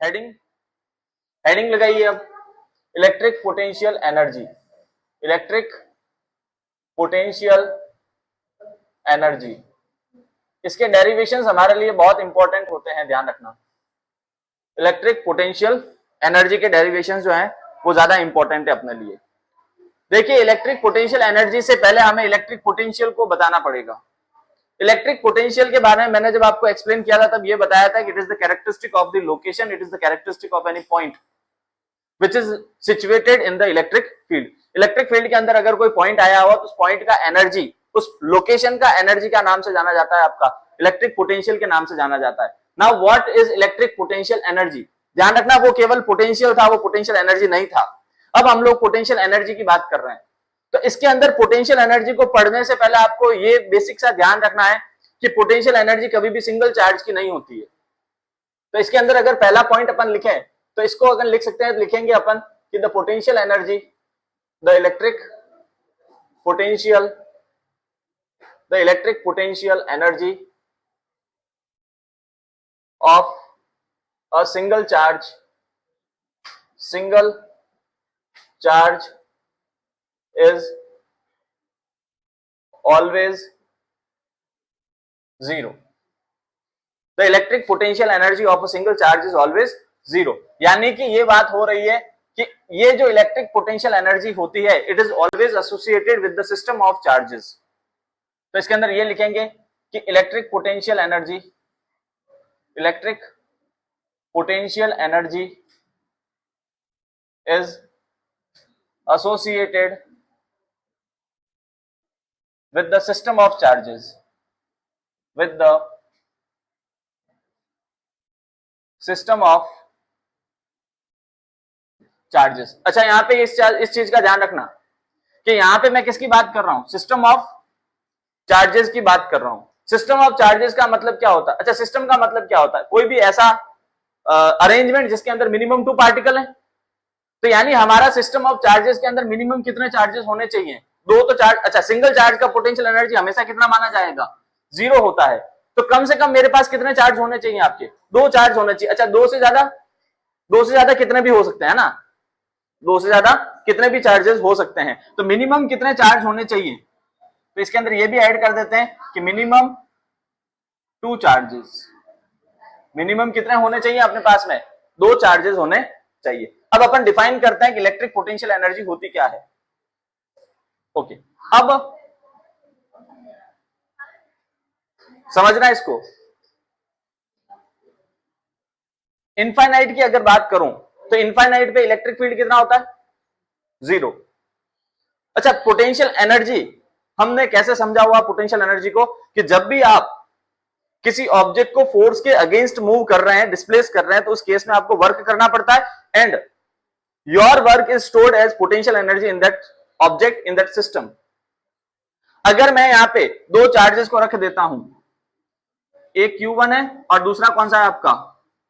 Heading heading लगाइए अब, electric potential energy, electric potential energy. इसके डेरिवेशंस हमारे लिए बहुत इंपॉर्टेंट होते हैं, ध्यान रखना। इलेक्ट्रिक पोटेंशियल एनर्जी के डेरिवेशंस जो हैं वो ज्यादा इंपॉर्टेंट है अपने लिए। देखिए, इलेक्ट्रिक पोटेंशियल एनर्जी से पहले हमें इलेक्ट्रिक पोटेंशियल को बताना पड़ेगा। इलेक्ट्रिक पोटेंशियल के बारे में मैंने जब आपको एक्सप्लेन किया था तब ये बताया था कि it is the characteristic of the location, it is the characteristic of any point which is situated in the electric field. Electric field के अंदर अगर कोई पॉइंट आया हुआ तो उस पॉइंट का एनर्जी, उस लोकेशन का एनर्जी का नाम से जाना जाता है, आपका इलेक्ट्रिक पोटेंशियल के नाम से जाना जाता है। Now what is electric potential energy? ध्यान रखना, वो केवल पोटेंशियल था, वो पोटेंशियल एनर्जी नहीं था। अब हम लोग पोटेंशियल एनर्जी की बात कर रहे हैं। तो इसके अंदर पोटेंशियल एनर्जी को पढ़ने से पहले आपको ये बेसिक सा ध्यान रखना है कि पोटेंशियल एनर्जी कभी भी सिंगल चार्ज की नहीं होती है। तो इसके अंदर अगर पहला पॉइंट अपन लिखें तो इसको अगर लिख सकते हैं तो लिखेंगे अपन कि the potential energy, the electric potential energy of a single charge is always zero. The electric potential energy of a single charge is always zero. यानी कि ये बात हो रही है कि ये जो इलेक्ट्रिक पोटेंशियल एनर्जी होती है it is always associated with the system of charges. तो इसके अंदर ये लिखेंगे कि electric potential energy is associated with the system of charges, with the system of charges। अच्छा, यहां पे इस चीज का ध्यान रखना कि यहां पे मैं किसकी बात कर रहा हूं, सिस्टम ऑफ चार्जेस की बात कर रहा हूं। सिस्टम ऑफ चार्जेस का मतलब क्या होता है? अच्छा, सिस्टम का मतलब क्या होता है? कोई भी ऐसा अरेंजमेंट जिसके अंदर मिनिमम 2 पार्टिकल है। तो यानी हमारा सिस्टम ऑफ चार्जेस के अंदर मिनिमम कितने चार्जेस होने चाहिए? 2 तो चार्ज। अच्छा, सिंगल चार्ज का पोटेंशियल एनर्जी हमेशा कितना माना जाएगा? 0 होता है। तो कम से कम मेरे पास कितने चार्ज होने चाहिए आपके? 2 चार्ज होने चाहिए। अच्छा, 2 से ज्यादा कितने भी हो सकते हैं ना, 2 से ज्यादा कितने भी चार्जेस हो सकते हैं। तो मिनिमम कितने चार्ज होने चाहिए? तो इसके अंदर ये भी ऐड कर देते हैं कि मिनिमम 2 चार्जेस। मिनिमम कितने होने चाहिए अपने पास में? 2 चार्जेस होने चाहिए। अब अपन डिफाइन करते हैं कि इलेक्ट्रिक पोटेंशियल एनर्जी होती क्या है। ओके, अब समझना इसको। इनफाइनाइट की अगर बात करूं तो इनफाइनाइट पे इलेक्ट्रिक फील्ड कितना होता है? 0। अच्छा, पोटेंशियल एनर्जी हमने कैसे समझा हुआ पोटेंशियल एनर्जी को कि जब भी आप किसी ऑब्जेक्ट को फोर्स के अगेंस्ट मूव कर रहे हैं, डिस्प्लेस कर रहे हैं, तो उस केस में आपको वर्क करना पड़ता है and your work is stored as potential energy in that object, in that system. अगर मैं यहां पे 2 चार्जेस को रख देता हूं, एक Q1 है और दूसरा कौन सा है आपका?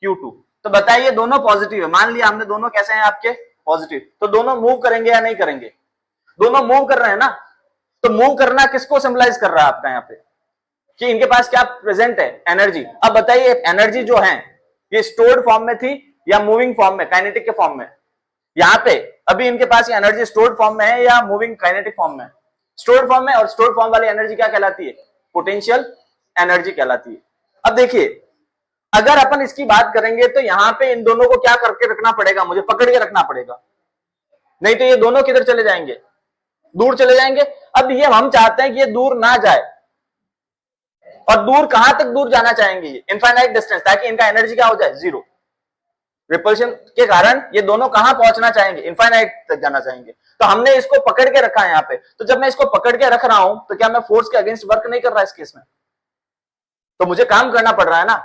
Q2। तो बताइए, दोनों पॉजिटिव है। मान लिया हमने दोनों कैसे हैं आपके? पॉजिटिव। तो दोनों मूव करेंगे या नहीं करेंगे? दोनों मूव कर रहे हैं ना। तो मूव करना किसको सिंबलाइज कर रहा है आपका यहाँ पे कि इनके पास क्या प्रेजेंट है? एनर्जी। अब बताइए, एनर्जी जो है ये स्टोर्ड फॉर्म में थी या मूविंग फॉर्म में, काइनेटिक के फॉर्म में? यहाँ पे अभी इनके पास ये एनर्जी स्टोर्ड फॉर्म में है या मूविंग काइनेटिक फॉर्म में? स्टोर्ड फॉर्म में। और स्टोर्ड फॉर्म वाली एनर्जी क्या कहलाती है? पोटेंशियल एनर्जी कहलाती है। अब देखिए, अगर अपन इसकी बात करेंगे तो यहां पे इन दोनों को क्या करके रखना पड़ेगा? मुझे पकड़ के रखना पड़ेगा, नहीं तो ये दोनों किधर चले जाएंगे? दूर चले जाएंगे। अब ये हम चाहते हैं कि ये दूर ना जाए, और दूर कहां तक दूर जाना चाहेंगे? ये इनफाइनाइट डिस्टेंस, ताकि इनका एनर्जी क्या हो जाए? 0। रिपल्शन के कारण ये दोनों कहां पहुंचना चाहेंगे? इनफाइनाइट तक जाना चाहेंगे। तो हमने इसको पकड़ के रखा है यहाँ पे। तो जब मैं इसको पकड़ के रख रहा हूं तो क्या मैं फोर्स के अगेंस्ट वर्क नहीं कर रहा इस केस में? तो मुझे काम करना पड़ रहा है ना।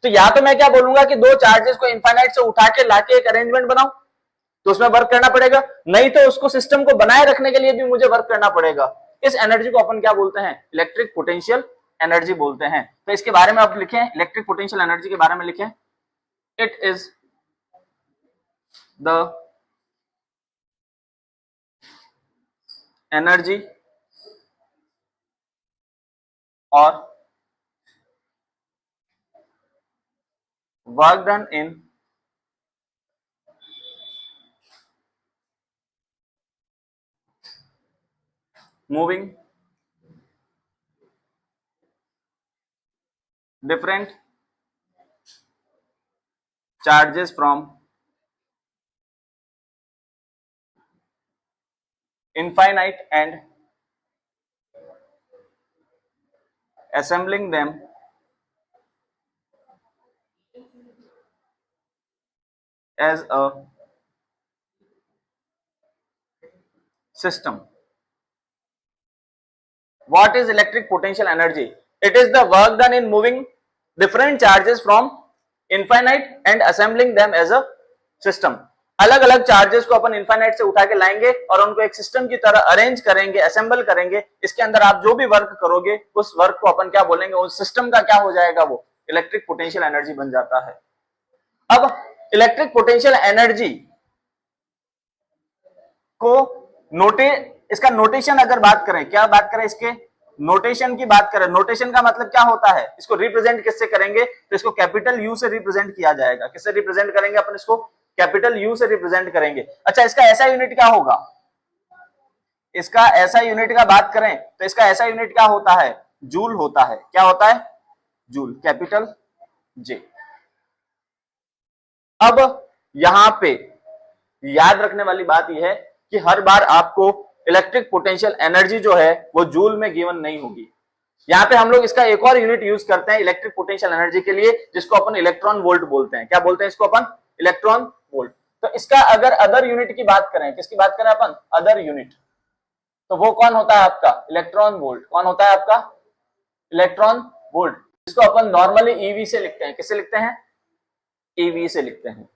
तो या तो मैं क्या बोलूंगा कि 2 चार्जेस को इनफाइनाइट से उठा के लाके एक अरेंजमेंट बनाऊं, तो उसमें वर्क करना पड़ेगा। नहीं तो उसको सिस्टम को बनाए रखने के लिए भी मुझे वर्क करना पड़ेगा। इस एनर्जी को अपन क्या बोलते हैं? इलेक्ट्रिक पोटेंशियल एनर्जी बोलते हैं। तो इसके बारे में आप लिखें, इलेक्ट्रिक पोटेंशियल एनर्जी के बारे में लिखें, इट इज द एनर्जी और work done in moving different charges from infinite and assembling them as a system. What is electric potential energy? It is the work done in moving different charges from infinite and assembling them as a system. अलग अलग charges को अपन infinite से उठा के लाएंगे और उनको एक सिस्टम की तरह अरेंज करेंगे, असेंबल करेंगे. इसके अंदर आप जो भी वर्क करोगे उस वर्क को अपन क्या बोलेंगे, उस सिस्टम का क्या हो जाएगा, वो इलेक्ट्रिक पोटेंशियल एनर्जी बन जाता है. अब इलेक्ट्रिक पोटेंशियल एनर्जी को इसका नोटेशन अगर बात करें, क्या बात करें, इसके नोटेशन की बात करें. नोटेशन का मतलब क्या होता है, इसको रिप्रेजेंट किससे करेंगे, तो इसको कैपिटल यू से रिप्रेजेंट किया जाएगा. किससे रिप्रेजेंट करेंगे अपन इसको, कैपिटल यू से रिप्रेजेंट करेंगे. अच्छा, इसका ऐसा यूनिट क्या होगा, इसका ऐसा यूनिट का बात करें तो इसका ऐसा यूनिट क्या होता है, जूल होता है. क्या होता है, जूल, कैपिटल जे. अब यहां पे याद रखने वाली बात यह है कि हर बार आपको इलेक्ट्रिक पोटेंशियल एनर्जी जो है वो जूल में गिवन नहीं होगी. यहां पे हम लोग इसका एक और यूनिट यूज करते हैं इलेक्ट्रिक पोटेंशियल एनर्जी के लिए, जिसको अपन इलेक्ट्रॉन वोल्ट बोलते हैं. क्या बोलते हैं इसको अपन, इलेक्ट्रॉन वोल्ट. तो इसका अगर अदर यूनिट की बात करें, किसकी बात करें अपन, अदर यूनिट, तो वो कौन होता है आपका, इलेक्ट्रॉन वोल्ट. कौन होता है आपका, इलेक्ट्रॉन वोल्ट, जिसको अपन नॉर्मली ईवी से लिखते हैं. किससे लिखते हैं, ईवी से लिखते हैं.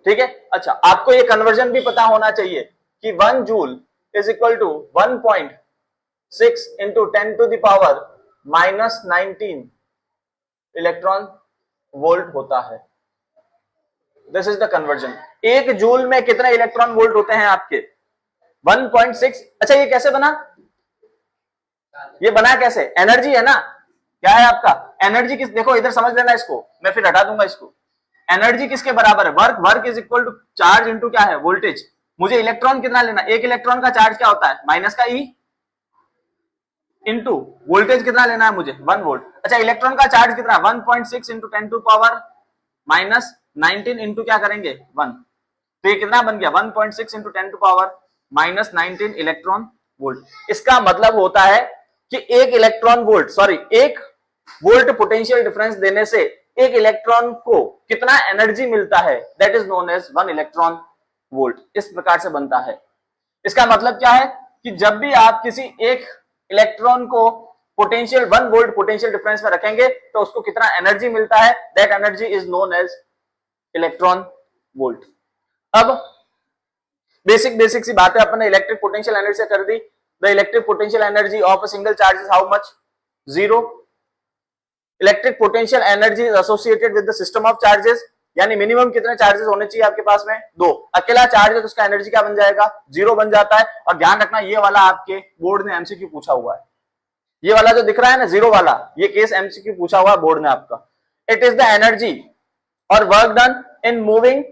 ठीक है. अच्छा, आपको ये कन्वर्जन भी पता होना चाहिए कि 1 joule is equal to 1.6 into 10 to the power -19 electron volt होता है. This is the conversion. 1 joule में कितने इलेक्ट्रॉन वोल्ट होते हैं आपके, 1.6. अच्छा, ये कैसे बना, ये बना कैसे, एनर्जी है ना. क्या है आपका, एनर्जी किस, देखो इधर समझ लेना इसको, मैं फिर हटा दूंगा इसको. एनर्जी किसके बराबर है, work is equal to charge into क्या है, वोल्टेज. मुझे इलेक्ट्रॉन कितना लेना, एक इलेक्ट्रॉन का चार्ज क्या होता है, माइनस का ई, इंटू वोल्टेज कितना लेना है मुझे, 1 वोल्ट. अच्छा, इलेक्ट्रॉन का चार्ज कितना, 1.6 इंटू 10 टू पावर -19 इंटू क्या करेंगे, 1. तो ये कितना बन गया, 1.6 into 10 to power -19 electron volt. इसका मतलब होता है कि एक electron volt, sorry, 1 volt potential difference देने से एक इलेक्ट्रॉन को कितना एनर्जी मिलता है, that is known as 1 electron volt. इस प्रकार से बनता है. इसका मतलब क्या है कि जब भी आप किसी एक इलेक्ट्रॉन को पोटेंशियल 1 वोल्ट पोटेंशियल डिफरेंस में रखेंगे तो उसको कितना एनर्जी मिलता है, that energy is known as electron volt. अब बेसिक सी बातें अपन ने इलेक्ट्रिक पोटेंशियल एनर्जी से कर दी. The electric potential energy of a single charge is how much, 0. Electric potential energy is associated with the system of charges, यानी minimum कितने चार्जेस होने चाहिए आपके पास में, 2. अकेला चार्ज है तो उसका एनर्जी क्या बन जाएगा, 0 बन जाता है. और ध्यान रखना, ये वाला आपके बोर्ड ने एमसीक्यू पूछा हुआ है. ये वाला जो दिख रहा है ना 0 वाला, ये केस एमसीक्यू पूछा हुआ है बोर्ड ने आपका. इट इज द एनर्जी और work done in moving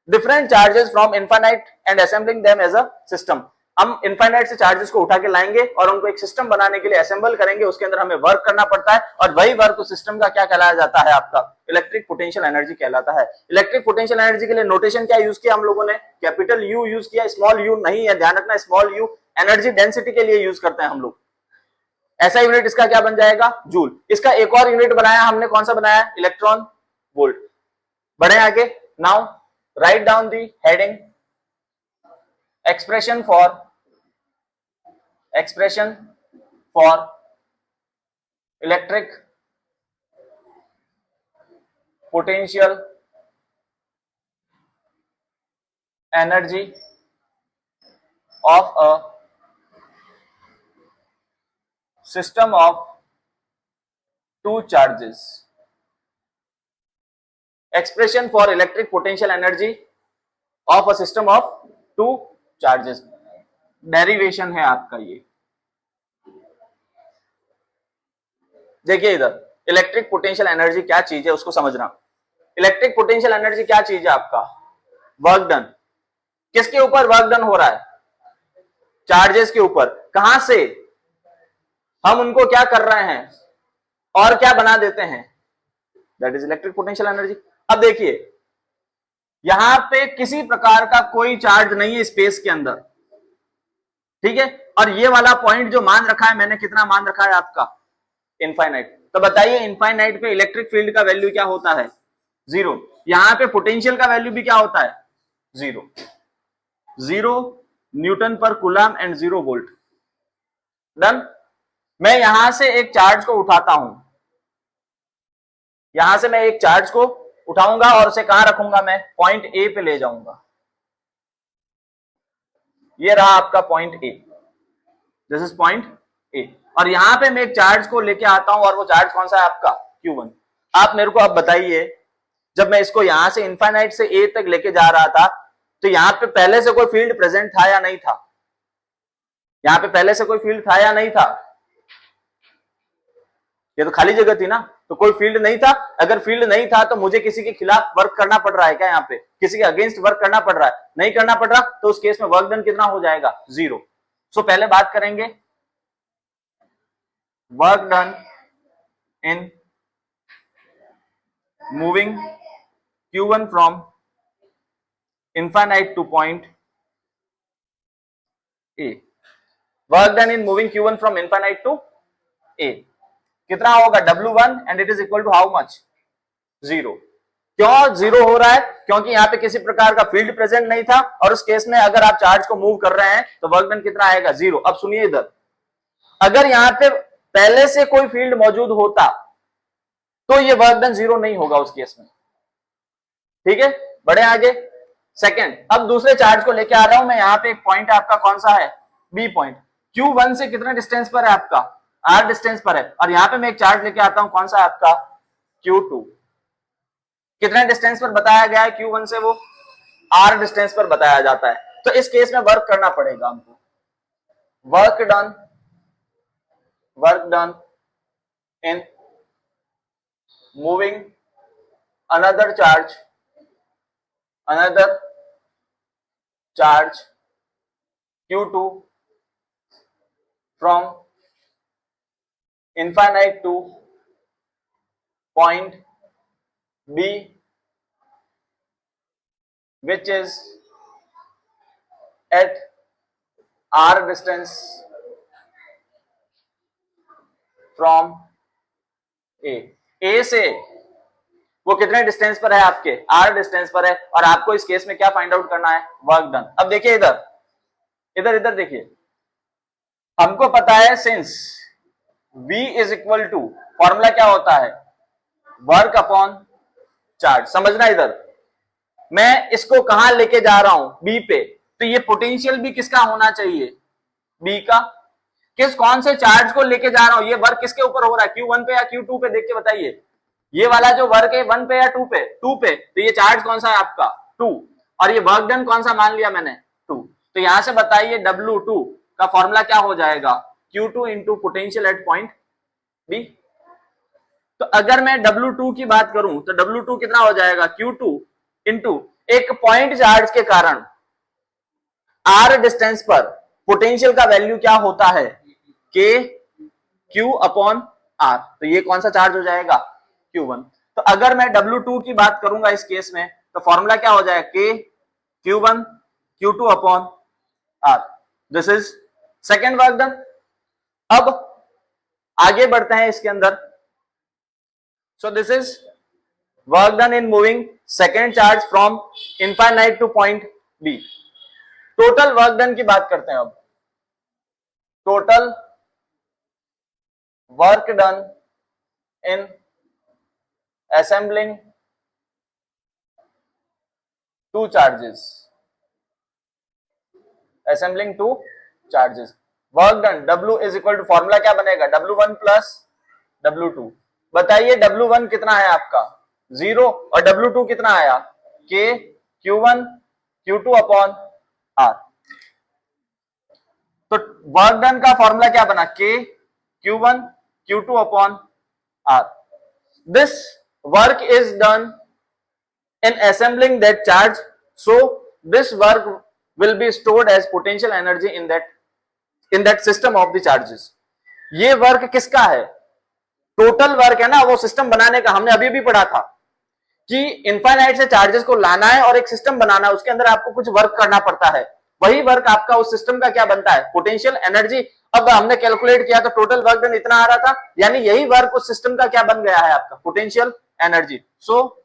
different charges from infinite and assembling them as a system. हम इनफाइनाइट से चार्जेस को उठा के लाएंगे और उनको एक सिस्टम बनाने के लिए असेंबल करेंगे. उसके अंदर हमें वर्क करना पड़ता है और वही वर्क उस सिस्टम का क्या कहलाया जाता है, आपका इलेक्ट्रिक पोटेंशियल एनर्जी कहलाता है. इलेक्ट्रिक पोटेंशियल एनर्जी के लिए नोटेशन क्या यूज किया हम लोगों ने, कैपिटल यू यूज किया, स्मॉल यू नहीं है, ध्यान रखना. स्मॉल यू एनर्जी डेंसिटी के लिए यूज करते हैं हम लोग. ऐसा यूनिट इसका क्या बन जाएगा, जूल. इसका एक और यूनिट बनाया हमने, कौन सा बनाया, इलेक्ट्रॉन वोल्ट. बढ़े आगे. Now write down the heading, expression for electric potential energy of a system of 2 charges. Expression for electric potential energy of a system of 2 charges. Derivation है आपका ये. देखिए इधर, इलेक्ट्रिक पोटेंशियल एनर्जी क्या चीज है उसको समझना. इलेक्ट्रिक पोटेंशियल एनर्जी क्या चीज है आपका, वर्क डन. किसके ऊपर वर्क डन हो रहा है, चार्जेस के ऊपर. कहां से हम उनको क्या कर रहे हैं और क्या बना देते हैं, that is electric potential energy. अब देखिए यहां पे किसी प्रकार का कोई चार्ज नहीं है स्पेस के अंदर, ठीक है, और ये वाला पॉइंट जो मान रखा है मैंने, कितना मान रखा है आपका, इनफाइनाइट। तो बताइए इनफाइनाइट पे इलेक्ट्रिक फील्ड का वैल्यू क्या होता है, 0। यहां पे पोटेंशियल का वैल्यू भी क्या होता है, 0। 0 न्यूटन पर कूलम एंड 0 वोल्ट। डन। मैं यहां से एक चार्ज को उठाता हूं, यहां से मैं एक चार्ज को उठाऊंगा और उसे कहां रखूंगा, मैं पॉइंट ए पे ले जाऊंगा। ये रहा आपका point A, this is point A. और यहां पे मैं एक चार्ज को लेके आता हूं और वो चार्ज कौन सा है आपका, Q1। आप मेरे को अब बताइए, जब मैं इसको यहां से इनफाइनाइट से ए तक लेके जा रहा था तो यहां पे पहले से कोई फील्ड प्रेजेंट था या नहीं था, यहां पे पहले से कोई फील्ड था या नहीं था, ये तो खाली जगह थी ना, तो कोई फील्ड नहीं था। अगर फील्ड नहीं था तो मुझे किसी के खिलाफ वर्क करना पड़ रहा है क्या, यहाँ पे किसी के अगेंस्ट वर्क करना पड़ रहा है, नहीं करना पड़ रहा, तो उस केस में वर्क डन कितना हो जाएगा, 0। सो पहले बात करेंगे work done in moving Q1 from infinite to point A। work done in moving Q1 from infinite to A कितना होगा, W1 and it is equal to how much, 0। क्यों 0 हो रहा है, क्योंकि यहाँ पे किसी प्रकार का फील्ड प्रेजेंट नहीं था, और उस केस में अगर आप चार्ज को मूव कर रहे हैं तो वर्क डन कितना आएगा, 0। अब सुनिए इधर, अगर यहाँ पे पहले से कोई फील्ड मौजूद होता तो ये वर्क डन 0 नहीं होगा उस केस में, ठीक है। बढ़े आगे, सेकेंड, अब दूसरे चार्ज को लेके आ रहा हूं मैं, यहाँ पे एक पॉइंट आपका कौन सा है, बी पॉइंट। Q1 से कितना डिस्टेंस पर है आपका, R डिस्टेंस पर है, और यहाँ पे मैं एक चार्ज लेके आता हूं कौन सा है आपका, Q2। कितने डिस्टेंस पर बताया गया है Q1 से, वो R डिस्टेंस पर बताया जाता है। तो इस केस में वर्क करना पड़ेगा हमको, work done in moving another charge Q2 from infinite to point B, which is at R distance from A से वो कितने डिस्टेंस पर है आपके, R डिस्टेंस पर है, और आपको इस केस में क्या फाइंड आउट करना है, वर्क डन। अब देखिए इधर देखिए, हमको पता है since V is equal to, formula क्या होता है, वर्क अपॉन चार्ज। समझना इधर, मैं इसको कहां लेके जा रहा हूं, B पे, तो ये पोटेंशियल भी किसका होना चाहिए, B का। कौन से चार्ज को लेके जा रहा हूं, ये वर्क किसके ऊपर हो रहा है, Q1 पे या Q2 पे, देख के बताइए। ये वाला जो वर्क है 1 पे या 2 पे, 2 पे, तो ये चार्ज कौन सा है आपका, 2, और ये वर्क डन कौन सा मान लिया मैंने, 2। तो यहां से बताइए W2 का फॉर्मूला क्या हो जाएगा, Q2 into potential at point B। तो अगर मैं W2 की बात करूं तो W2 कितना हो जाएगा, Q2 इंटू एक पॉइंट चार्ज के कारण R डिस्टेंस पर पोटेंशियल का वैल्यू क्या होता है, K Q अपॉन R। तो ये कौन सा चार्ज हो जाएगा, Q1। तो अगर मैं W2 की बात करूंगा इस केस में, तो फॉर्मूला क्या हो जाएगा, K Q1 Q2 upon R। This is second work done. अब आगे बढ़ते हैं इसके अंदर। So this is work done in moving second charge from infinite two point B। Total work done की बात करते हैं अब। Total work done in assembling two charges, work done W is equal to, formula क्या बनेगा, W1 plus W2। बताइए W1 कितना है आपका, 0, और W2 कितना आया, K Q1 Q2 upon R। तो वर्क डन का फॉर्मूला क्या बना, K Q1 Q2 upon R। This work is done in assembling that charge, so this work will be stored as potential energy in that in that system of the charges. ये work किसका है? Total work है ना वो system बनाने का। हमने अभी भी पढ़ा था कि इनफाइनाइट से चार्जेस को लाना है और एक सिस्टम बनाना है, उसके अंदर आपको कुछ वर्क करना पड़ता है। वही वर्क आपका उस सिस्टम का क्या बनता है? Potential energy. अब हमने कैलकुलेट किया तो टोटल वर्क डन इतना आ रहा था, यानी यही वर्क उस सिस्टम का क्या बन गया है? आपका potential energy. So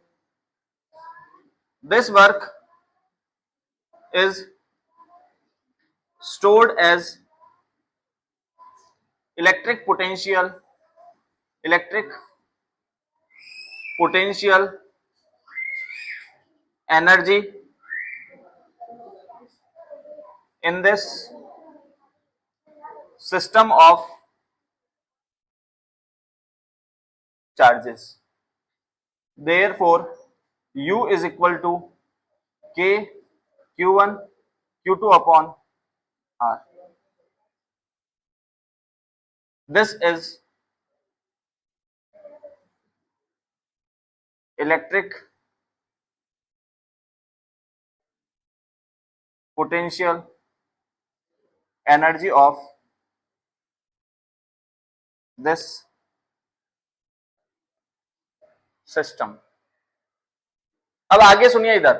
this work is stored as electric potential energy in this system of charges. Therefore U is equal to K Q1 Q2 upon R. This is electric potential energy of this system. अब आगे सुनिए इधर,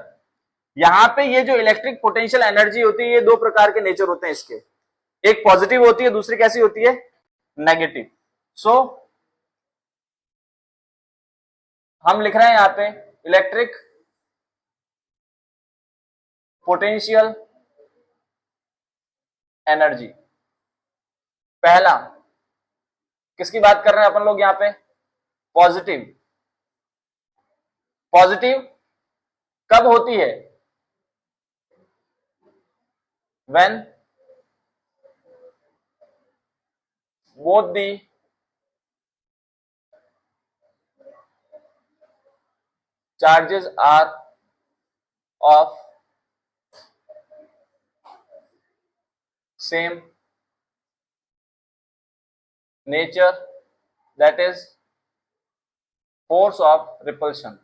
यहां पे ये जो electric potential energy होती है ये दो प्रकार के नेचर होते हैं इसके, एक पॉजिटिव होती है, दूसरी कैसी होती है? नेगेटिव। सो हम लिख रहे हैं यहां पे इलेक्ट्रिक पोटेंशियल एनर्जी। पहला किसकी बात कर रहे हैं अपन लोग यहां पे? पॉजिटिव। पॉजिटिव कब होती है? When both the charges are of same nature, that is force of repulsion.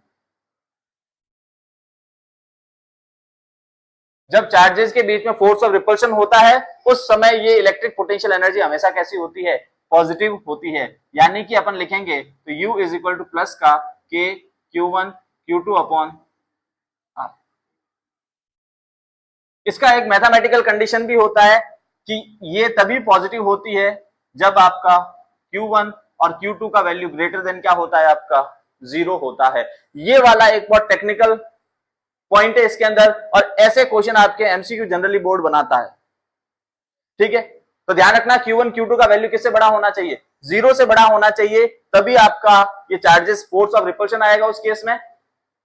जब चार्जेस के बीच में फोर्स ऑफ रिपल्शन होता है उस समय ये इलेक्ट्रिक पोटेंशियल एनर्जी हमेशा कैसी होती है? पॉजिटिव होती है। यानी कि अपन लिखेंगे तो U is equal two plus का K Q1 Q2 upon R। इसका एक मैथमेटिकल कंडीशन भी होता है कि ये तभी पॉजिटिव होती है जब आपका Q1 और Q2 का वैल्यू ग्रेटर देन क्या होता है? आपका 0 होता है। ये वाला एक बहुत टेक्निकल पॉइंट है इसके अंदर, और ऐसे क्वेश्चन आपके एमसीक्यू जनरली बोर्ड बनाता है। ठीक है, तो ध्यान रखना Q1 Q2 का वैल्यू किससे बड़ा होना चाहिए? 0 से बड़ा होना चाहिए, तभी आपका ये चार्जेस फोर्स ऑफ रिपल्शन आएगा उस केस में,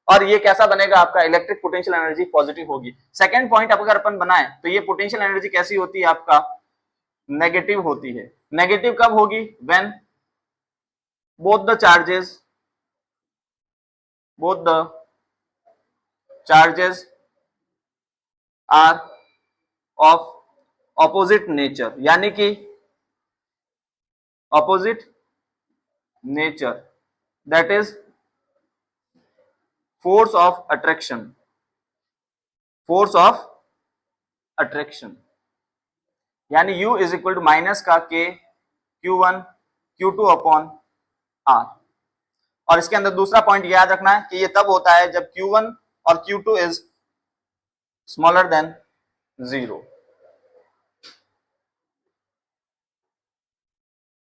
और ये कैसा बनेगा? आपका इलेक्ट्रिक पोटेंशियल एनर्जी पॉजिटिव होगी। सेकंड पॉइंट अगर अपन बनाए तो ये पोटेंशियल एनर्जी कैसी होती है? आपका नेगेटिव होती है। नेगेटिव कब होगी? When both the charges are of opposite nature, यानी कि opposite nature, that is force of attraction. यानी U is equal to minus का K Q1 Q2 upon R। और इसके अंदर दूसरा पॉइंट याद रखना है कि ये तब होता है जब Q1 और Q2 इज स्मॉलर देन 0।